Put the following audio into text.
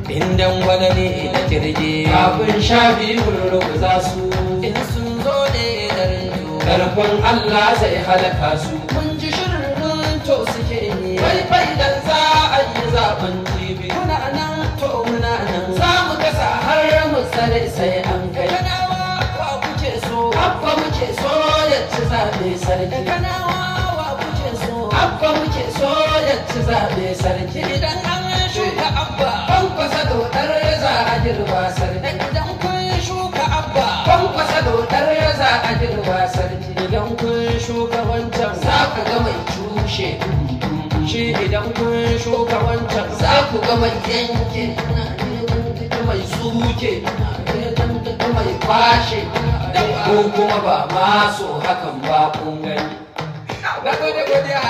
Indan gwada ne da kirje kafin sha biyun ruguza su. In sun zo ne da rinjo karfin Allah zai halaka su. Mun ji shirin to suke ne wai dan za a yi zaben jibi. Muna nan to muna nan za mu kasa har mu tsare sai an kai. Kanawa wa kuke so abba muke so ya ci zabe sarki. Kanawa wa kuke so abba muke so ya ci zabe sarki. Idan an shuka abba kwankwasa dodar za a girba sarki. Idan kun shuka abba kwankwasa dodar za a girba sarki. Idan kun shuka wancan za ku ga mai cushe shi. Idan kun shuka wancan za ku ga mai yanke mai tsuke mai kwashe ko kuma ba ma so hakan ba kun gani. Na gode godiya.